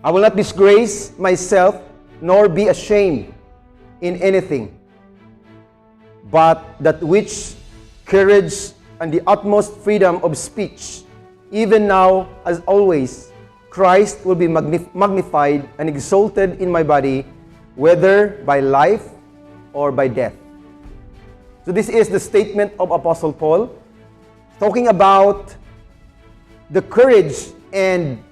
I will not disgrace myself, nor be ashamed in anything, but that which courage and the utmost freedom of speech, even now as always, Christ will be magnified and exalted in my body, whether by life or by death. So this is the statement of Apostle Paul, talking about the courage and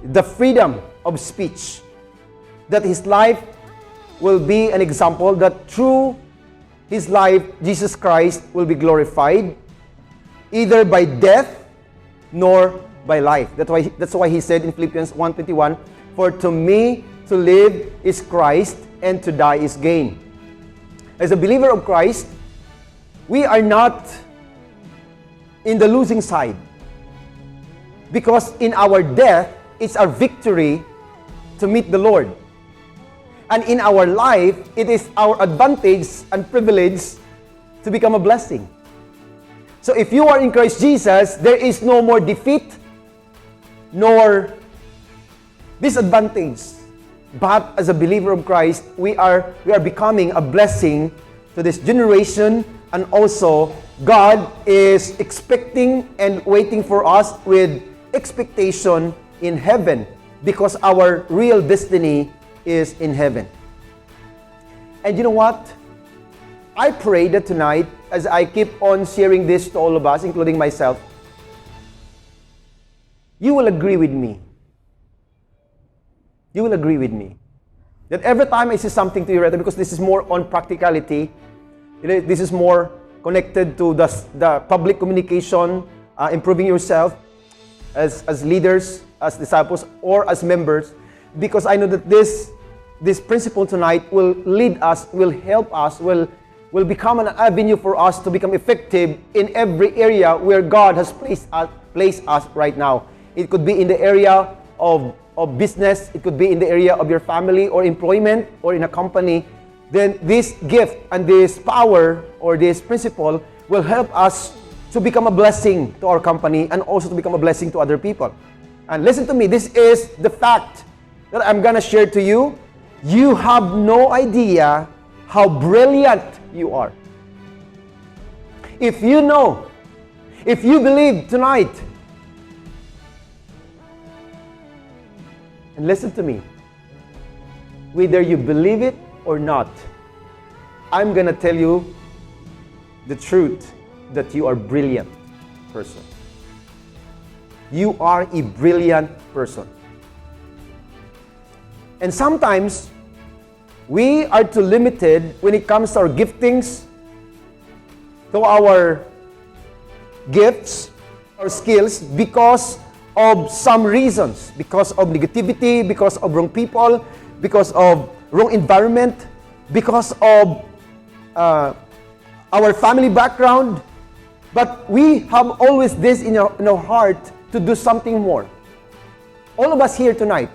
the freedom of speech, that his life will be an example that through his life, Jesus Christ will be glorified, either by death nor by life. That's why he said in Philippians 1:21, "For to me to live is Christ, and to die is gain." As a believer of Christ, we are not in the losing side, because in our death, it's our victory to meet the Lord. And in our life, it is our advantage and privilege to become a blessing. So if you are in Christ Jesus, there is no more defeat nor disadvantage. But as a believer of Christ, we are becoming a blessing to this generation, and also God is expecting and waiting for us with expectation in heaven, because our real destiny is in heaven. And you know what? I pray that tonight, as I keep on sharing this to all of us, including myself, you will agree with me. You will agree with me that every time I say something to you, right, because this is more on practicality, this is more connected to the public communication, improving yourself as leaders, as disciples, or as members, because I know that this principle tonight will lead us, will help us, will become an avenue for us to become effective in every area where God has placed us right now. It could be in the area of business, it could be in the area of your family or employment or in a company. Then this gift and this power or this principle will help us to become a blessing to our company and also to become a blessing to other people. And listen to me, this is the fact that I'm gonna share to you. You have no idea how brilliant you are. If you know, if you believe tonight, and listen to me, whether you believe it or not, I'm gonna tell you the truth that you are a brilliant person. You are a brilliant person. And sometimes we are too limited when it comes to our giftings, to our gifts, our skills, because of some reasons, because of negativity, because of wrong people, because of wrong environment, because of our family background. But we have always this in our heart to do something more. All of us here tonight,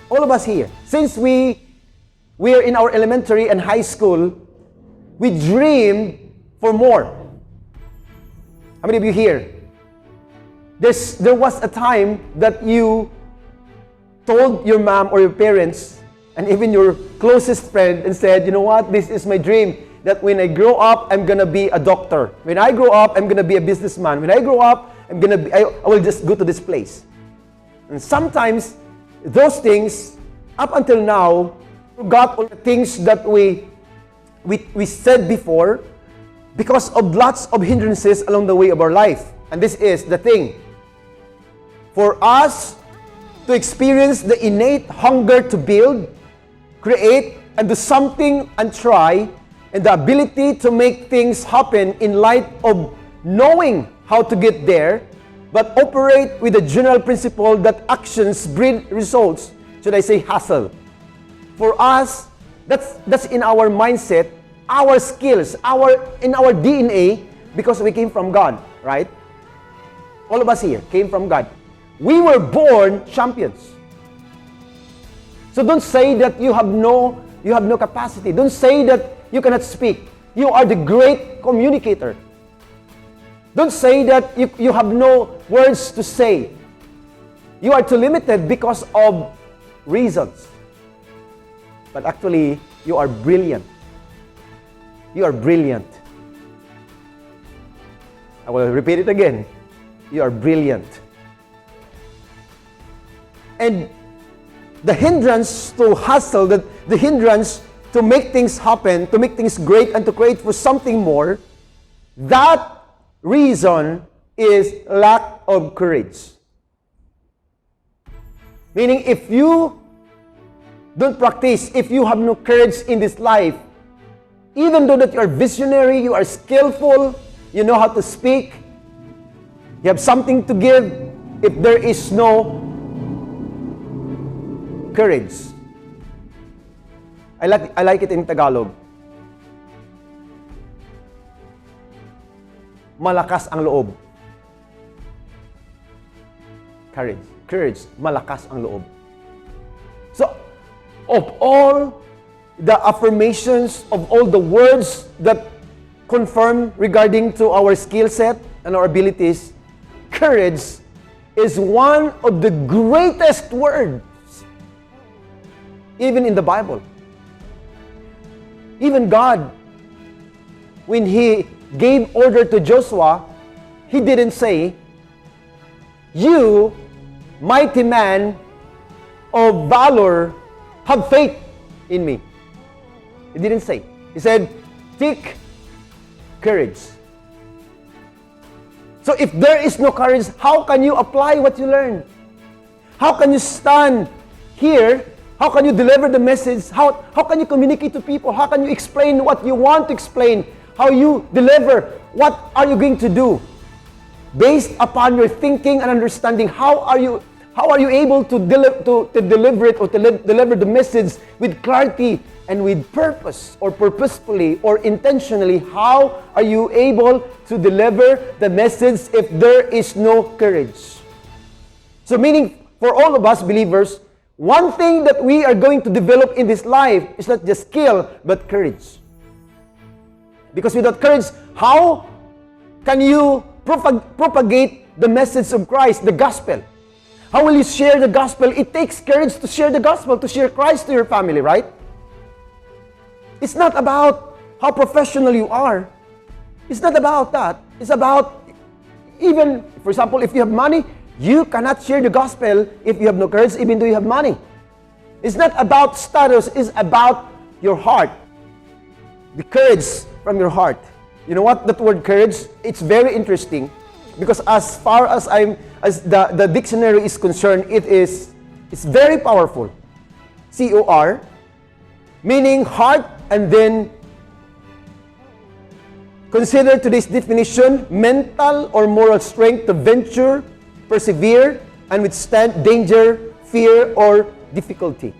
all of us here, since we are in our elementary and high school, we dreamed for more. How many of you here? There was a time that you told your mom or your parents and even your closest friend and said, you know what, this is my dream, that when I grow up, I'm gonna be a doctor. When I grow up, I'm gonna be a businessman. When I grow up, I will just go to this place. And sometimes those things, up until now, forgot all the things that we said before because of lots of hindrances along the way of our life. And this is the thing. For us to experience the innate hunger to build, create, and do something and try, and the ability to make things happen in light of knowing how to get there, but operate with the general principle that actions breed results. Should I say hustle? For us, that's in our mindset, our skills, in our DNA, because we came from God, right? All of us here came from God. We were born champions. So don't say that you have no capacity. Don't say that you cannot speak. You are the great communicator. Don't say that you have no words to say. You are too limited because of reasons. But actually, you are brilliant. You are brilliant. I will repeat it again. You are brilliant. And the hindrance to hustle, the hindrance to make things happen, to make things great, and to create for something more, that reason is lack of courage. Meaning, if you don't practice, if you have no courage in this life, even though that you are visionary, you are skillful, you know how to speak, you have something to give, if there is no courage. I like it in Tagalog. Malakas ang loob. Courage. Malakas ang loob. So, of all the affirmations, of all the words that confirm regarding to our skill set and our abilities, courage is one of the greatest words, even in the Bible. Even God, when He gave order to Joshua, He didn't say, "You, mighty man of valor, have faith in me." He didn't say. He said, "Take courage." So if there is no courage, how can you apply what you learned? How can you stand here? How can you deliver the message? How can you communicate to people? How can you explain what you want to explain? How you deliver? What are you going to do? Based upon your thinking and understanding, how are you able to deliver it, or to deliver the message with clarity and with purpose, or purposefully, or intentionally? How are you able to deliver the message if there is no courage? So meaning, for all of us believers, one thing that we are going to develop in this life is not just skill, but courage. Because without courage, how can you propagate the message of Christ, the gospel? How will you share the gospel? It takes courage to share the gospel, to share Christ to your family, right? It's not about how professional you are. It's not about that. It's about, even, for example, if you have money, you cannot share the gospel if you have no courage, even though you have money. It's not about status. It's about your heart. The courage from your heart. You know what? That word courage, it's very interesting, because as far as the dictionary is concerned, it's very powerful. C-O-R, meaning heart, and then consider today's definition: mental or moral strength to venture, persevere, and withstand danger, fear, or difficulty.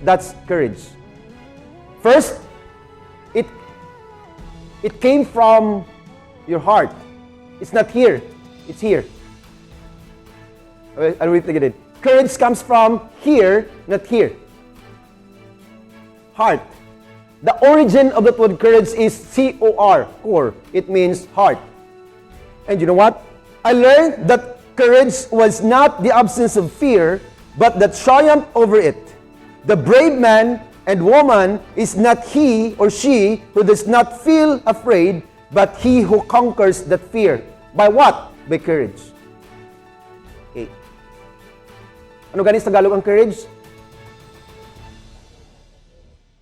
That's courage. First, it came from your heart. It's not here. It's here. I'll repeat it. Courage comes from here, not here. Heart. The origin of that word courage is C-O-R, core. It means heart. And you know what? I learned that courage was not the absence of fear, but the triumph over it. The brave man and woman is not he or she who does not feel afraid, but he who conquers that fear. By what? By courage. Okay. Ano ganis Tagalog ang courage?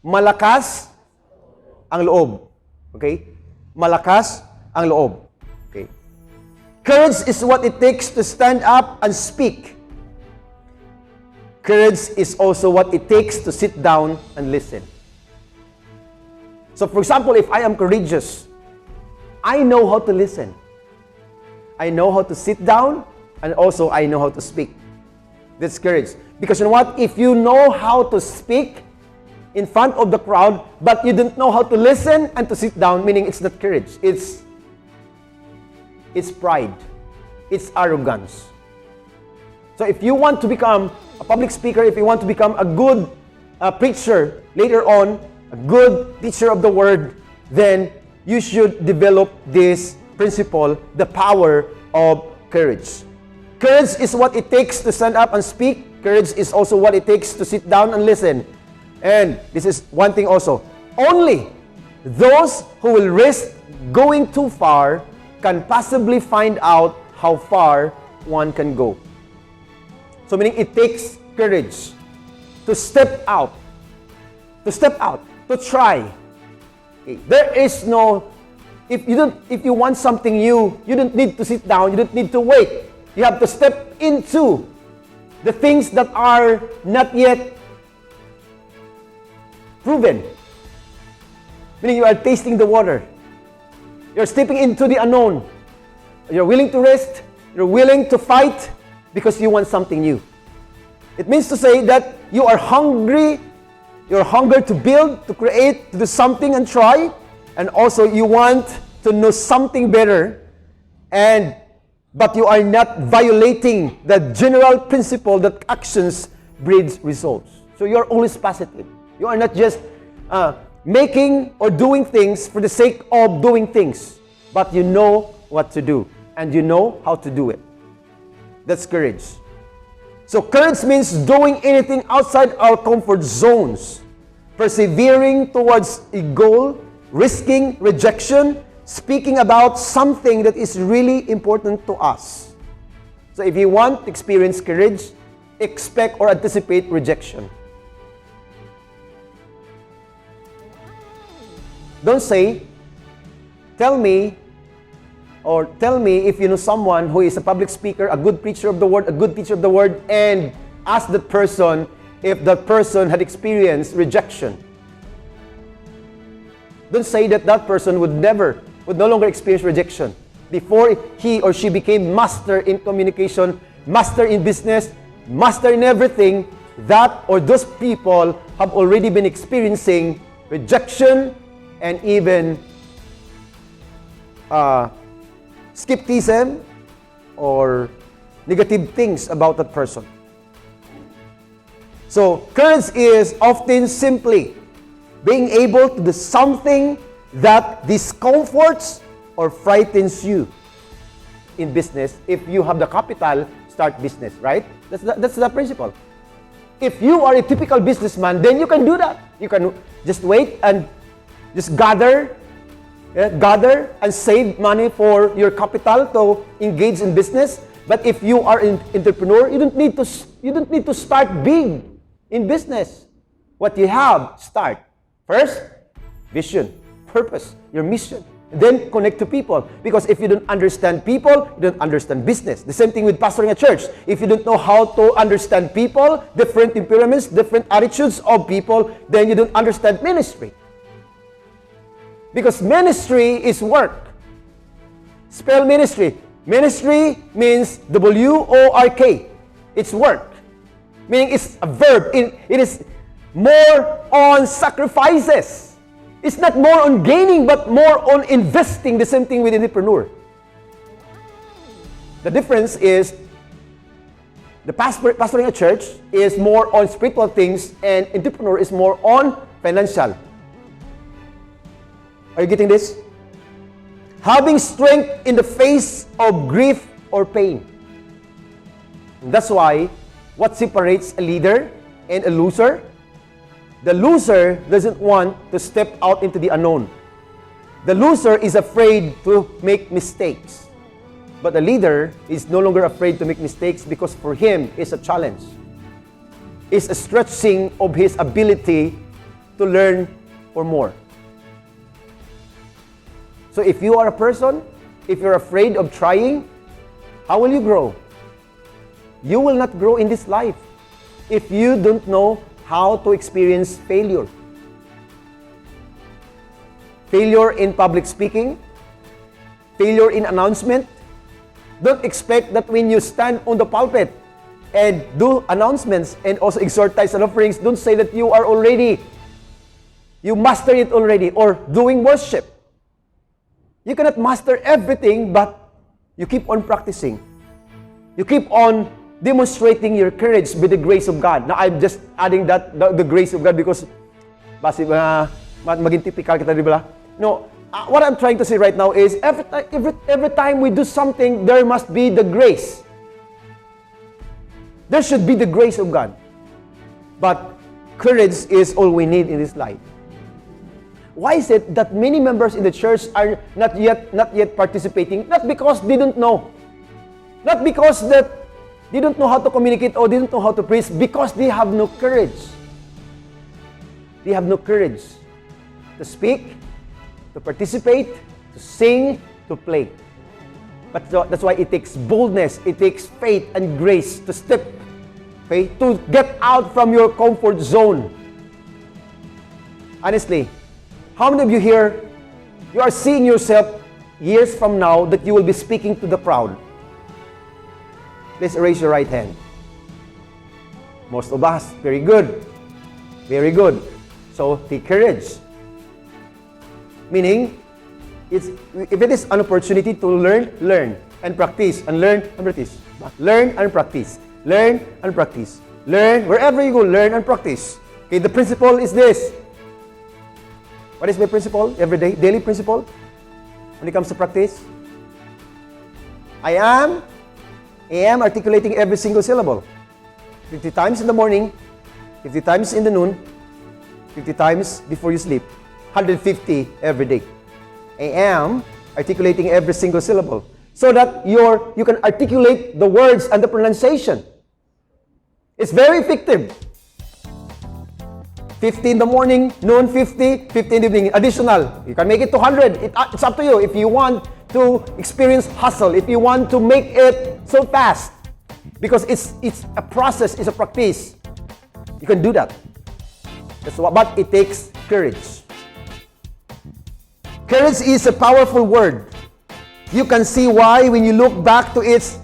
Malakas ang loob. Okay? Malakas ang loob. Okay? Courage is what it takes to stand up and speak. Courage is also what it takes to sit down and listen. So for example, if I am courageous, I know how to listen. I know how to sit down, and also I know how to speak. That's courage. Because you know what? If you know how to speak in front of the crowd, but you don't know how to listen and to sit down, meaning it's not courage. It's pride. It's arrogance. So if you want to become a public speaker, if you want to become a good preacher later on, a good teacher of the word, then you should develop this principle, the power of courage. Courage is what it takes to stand up and speak. Courage is also what it takes to sit down and listen. And this is one thing also. Only those who will risk going too far can possibly find out how far one can go. So meaning it takes courage to step out, to try. Okay. There is no, if you want something new, you don't need to sit down, you don't need to wait. You have to step into the things that are not yet proven. Meaning you are tasting the water. You're stepping into the unknown. You're willing to rest. You're willing to fight because you want something new. It means to say that you are hungry. You're hungry to build, to create, to do something and try. And also you want to know something better. But you are not violating the general principle that actions breeds results. So you are always positive. You are not just making or doing things for the sake of doing things, but you know what to do and you know how to do it. That's courage. So courage means doing anything outside our comfort zones, persevering towards a goal, risking rejection, speaking about something that is really important to us. So if you want to experience courage, expect or anticipate rejection. Don't say, tell me if you know someone who is a public speaker, a good preacher of the word, a good teacher of the word, and ask that person if that person had experienced rejection. Don't say that that person would no longer experience rejection. Before he or she became master in communication, master in business, master in everything, that or those people have already been experiencing rejection and even skepticism or negative things about that person. So courage is often simply being able to do something that discomforts or frightens you in business. If you have the capital, start business, right? That's the principle. If you are a typical businessman, then you can do that. You can just wait and just gather and save money for your capital to engage in business. But if you are an entrepreneur, you don't need to start big in business. What you have, start. First, vision, purpose, your mission. Then connect to people. Because if you don't understand people, you don't understand business. The same thing with pastoring a church. If you don't know how to understand people, different temperaments, different attitudes of people, then you don't understand ministry. Because ministry is work. Spell ministry. Ministry means W-O-R-K. It's work. Meaning it's a verb. It is more on sacrifices. It's not more on gaining, but more on investing. The same thing with entrepreneur. The difference is the pastoring a church is more on spiritual things and entrepreneur is more on financial. Are you getting this? Having strength in the face of grief or pain. And that's why what separates a leader and a loser? The loser doesn't want to step out into the unknown. The loser is afraid to make mistakes. But the leader is no longer afraid to make mistakes because for him, it's a challenge. It's a stretching of his ability to learn for more. So if you are a person, if you're afraid of trying, how will you grow? You will not grow in this life if you don't know how to experience failure. Failure in public speaking, failure in announcement. Don't expect that when you stand on the pulpit and do announcements and also exhort tithes and offerings, don't say that you master it already, or doing worship. You cannot master everything, but you keep on practicing. You keep on demonstrating your courage with the grace of God. Now, I'm just adding that, the grace of God, because maging typical kita, di ba? No, what I'm trying to say right now is every time we do something, there must be the grace. There should be the grace of God. But courage is all we need in this life. Why is it that many members in the church are not yet participating? Not because they don't know. Not because that they don't know how to communicate or they don't know how to preach, because they have no courage. They have no courage to speak, to participate, to sing, to play. But that's why it takes boldness, it takes faith and grace to step, okay, to get out from your comfort zone. Honestly, how many of you here, you are seeing yourself years from now that you will be speaking to the crowd? Please raise your right hand. Most of us, very good. Very good. So, take courage. Meaning, if it is an opportunity to learn and practice, and learn and practice. Learn and practice. Learn and practice. Learn, wherever you go, learn and practice. Okay, the principle is this. What is my principle? Everyday, daily principle? When it comes to practice? I am articulating every single syllable. 50 times in the morning, 50 times in the noon, 50 times before you sleep, 150 every day. I am articulating every single syllable so that you can articulate the words and the pronunciation. It's very effective. 50 in the morning, noon 50, 50 in the evening. Additional. You can make it to 100. It's up to you. If you want to experience hustle, if you want to make it so fast, because it's a process, it's a practice. You can do that. But it takes courage. Courage is a powerful word. You can see why when you look back to its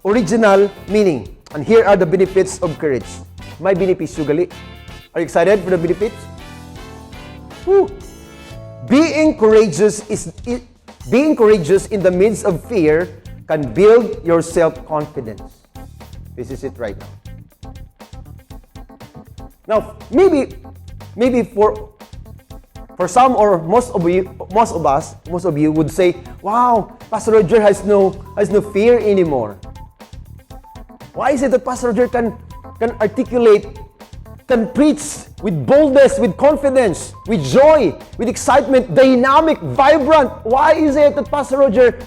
original meaning. And here are the benefits of courage. My benefits, Sugali. Are you excited for the benefits? Woo. Being courageous in the midst of fear can build your self-confidence. This is it right now. Now, maybe for some or most of you would say, "Wow, Pastor Roger has no fear anymore." Why is it that Pastor Roger can articulate, can preach with boldness, with confidence, with joy, with excitement, dynamic, vibrant? Why is it that Pastor Roger,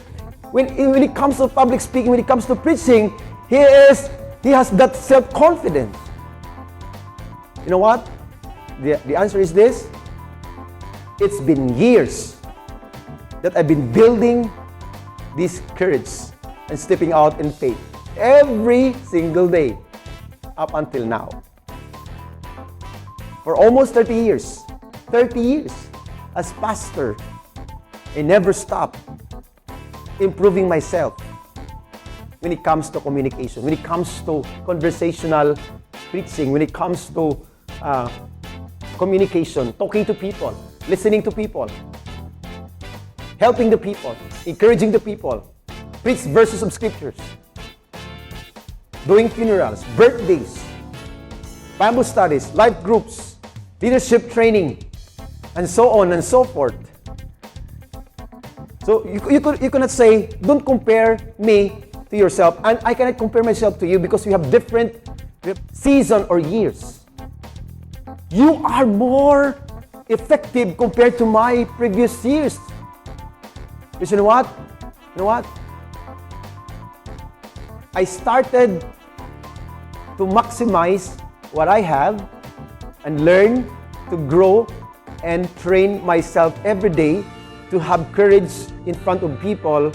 when it comes to public speaking, when it comes to preaching, he has that self-confidence? You know what? The answer is this. It's been years that I've been building this courage and stepping out in faith every single day up until now. For almost 30 years as pastor, I never stopped improving myself when it comes to communication, when it comes to conversational preaching, when it comes to communication, talking to people, listening to people, helping the people, encouraging the people, preach verses of scriptures, doing funerals, birthdays, Bible studies, life groups, leadership training, and so on and so forth. So you cannot say, don't compare me to yourself, and I cannot compare myself to you because we have different season or years. You are more effective compared to my previous years. Because you know what? I started to maximize what I have and learn to grow and train myself every day to have courage in front of people